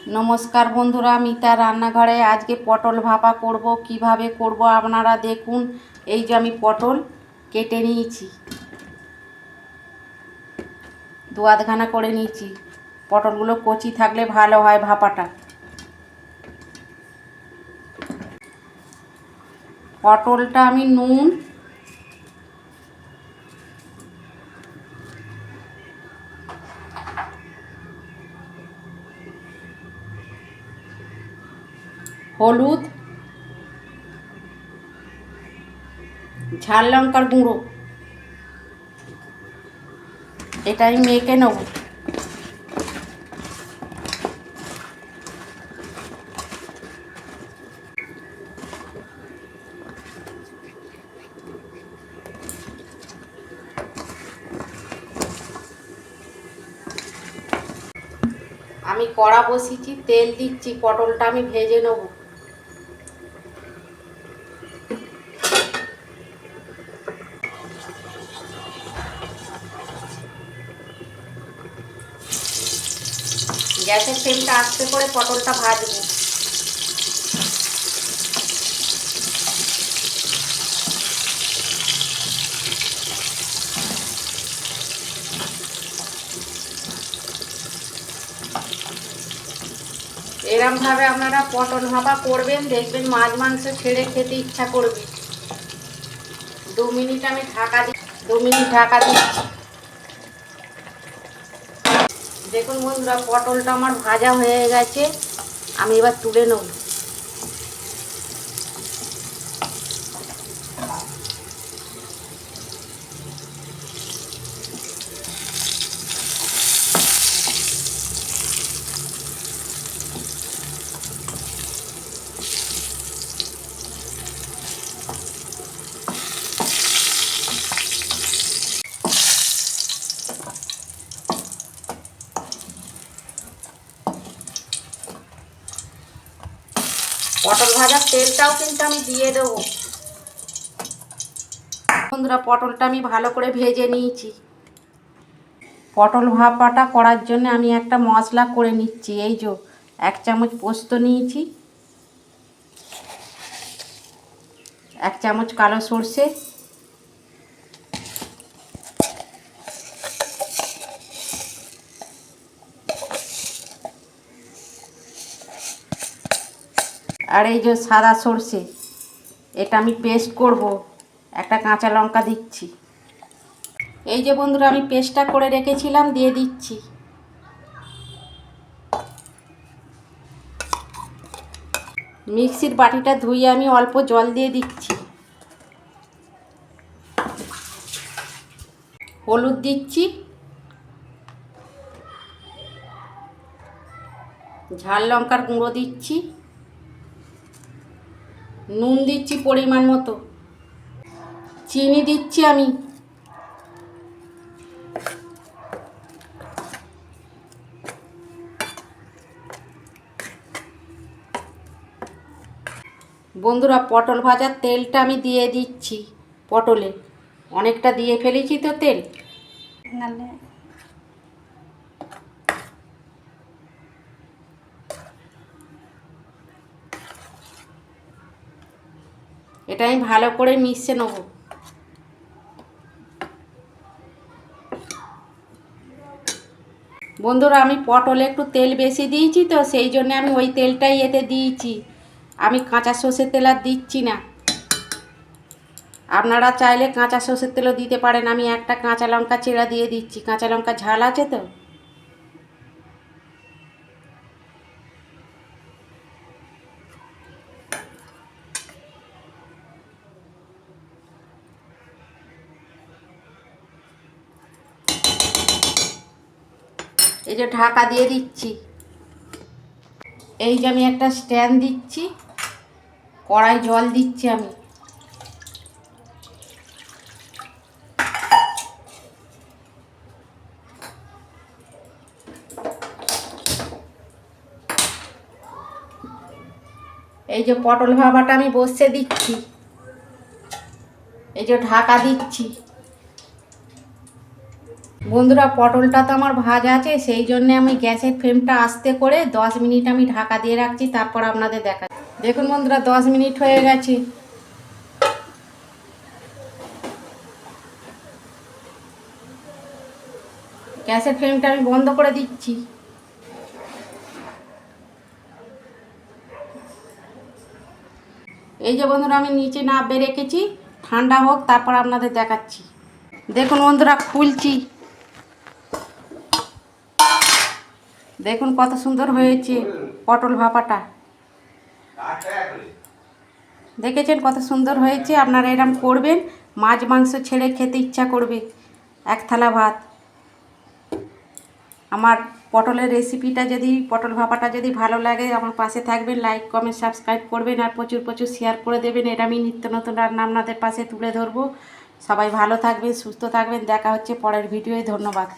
नमस्कार बंधुरा मिता रान्नाघरे आज के पटल भापा करब किभाबे करब आपनारा देखुन। এই যে আমি পটল কেটে নিয়েছি, দু আধখানা করে নিয়েছি। পটলগুলো কচি থাকলে ভালো হয় ভাপাটা। পটলটা আমি নুন, হলুদ, ঝাল লঙ্কার গুঁড়ো এটা আমি মেখে নেব। আমি কড়া বসিয়েছি, তেল দিচ্ছি, পটলটা আমি ভেজে নেব। গ্যাসের ফ্লেমটা আস্তে করে পটলটা ভাজবো। এরমভাবে আপনারা পটল ভাপা করবেন, দেখবেন মাছ মাংস ছেড়ে খেতে ইচ্ছা করবে। 2 মিনিট আমি ঢাকা দিই, 2 মিনিট ঢাকা দিচ্ছি। দেখুন বন্ধুরা, পটলটা আমার ভাজা হয়ে গেছে, আমি এবার তুলে নেব। পটল ভাজার তেলটাও কিন্তু আমি দিয়ে দেবো। বন্ধুরা, পটলটা আমি ভালো করে ভেজে নিয়েছি। পটল ভাপাটা করার জন্য আমি একটা মশলা করে নিচ্ছি। এই যে 1 চামচ পোস্ত নিয়েছি, 1 চামচ কালো সর্ষে, আর এই যে সাদা সর্ষে, এটা আমি পেস্ট করব। একটা কাঁচা লঙ্কা দিচ্ছি। এই যে বন্ধুরা, আমি পেস্টটা করে রেখেছিলাম, দিয়ে দিচ্ছি। মিক্সির বাটিটা ধুয়ে আমি অল্প জল দিয়ে দিচ্ছি। হলুদ দিচ্ছি, ঝাল লঙ্কার গুঁড়ো দিচ্ছি, নুন দিচ্ছি পরিমাণ মতো, চিনি দিচ্ছি আমি। বন্ধুরা, পটল ভাজার তেলটা আমি দিয়ে দিচ্ছি। পটলে অনেকটা দিয়ে ফেলেছি তো তেল। এটা আমি ভালো করে মিশিয়ে নেব। বন্ধুরা, আমি পটলে একটু তেল বেশি দিয়েছি তো সেই জন্য আমি ওই তেলটাই এতে দিয়েছি। আমি কাঁচা সর্ষের তেল আর দিচ্ছি না। আপনারা চাইলে কাঁচা সর্ষের তেলও দিতে পারেন। আমি একটা কাঁচা লঙ্কা চিড়া দিয়ে দিচ্ছি, কাঁচা লঙ্কা ঝাল আছে তো। এই যে ঢাকা দিয়ে দিচ্ছি। এই যে আমি একটা স্ট্যান্ড দিচ্ছি, কড়াই জল দিচ্ছি আমি। এই যে পটল ভাপাটা আমি বসিয়ে দিচ্ছি। এই যে ঢাকা দিচ্ছি। বন্ধুরা, পটলটা তো আমার ভাজা আছে, সেই জন্য আমি গ্যাসের ফ্লেমটা আস্তে করে 10 মিনিট আমি ঢাকা দিয়ে রাখছি, তারপর আপনাদের দেখাচ্ছি। দেখুন বন্ধুরা, 10 মিনিট হয়ে গেছে। গ্যাসের ফ্লেমটা আমি বন্ধ করে দিচ্ছি। এই যে বন্ধুরা, আমি নিচে নামিয়ে রেখেছি, ঠান্ডা হোক তারপর আপনাদের দেখাচ্ছি। দেখুন বন্ধুরা, খুলছি। দেখুন কত সুন্দর হয়েছে পটল ভাপাটা। দেখেছেন কত সুন্দর হয়েছে? আপনারা এরকম করবেন, মাছ মাংস ছেড়ে খেতে ইচ্ছা করবে এক থালা ভাত। আমার পটলের রেসিপিটা যদি, পটল ভাপাটা যদি ভালো লাগে, আমার পাশে থাকবেন, লাইক কমেন্ট সাবস্ক্রাইব করবেন, আর প্রচুর প্রচুর শেয়ার করে দেবেন। এটা আমি নিত্য নতুন রান্না আপনাদের পাশে তুলে ধরবো। সবাই ভালো থাকবেন, সুস্থ থাকবেন। দেখা হচ্ছে পরের ভিডিওয়। ধন্যবাদ।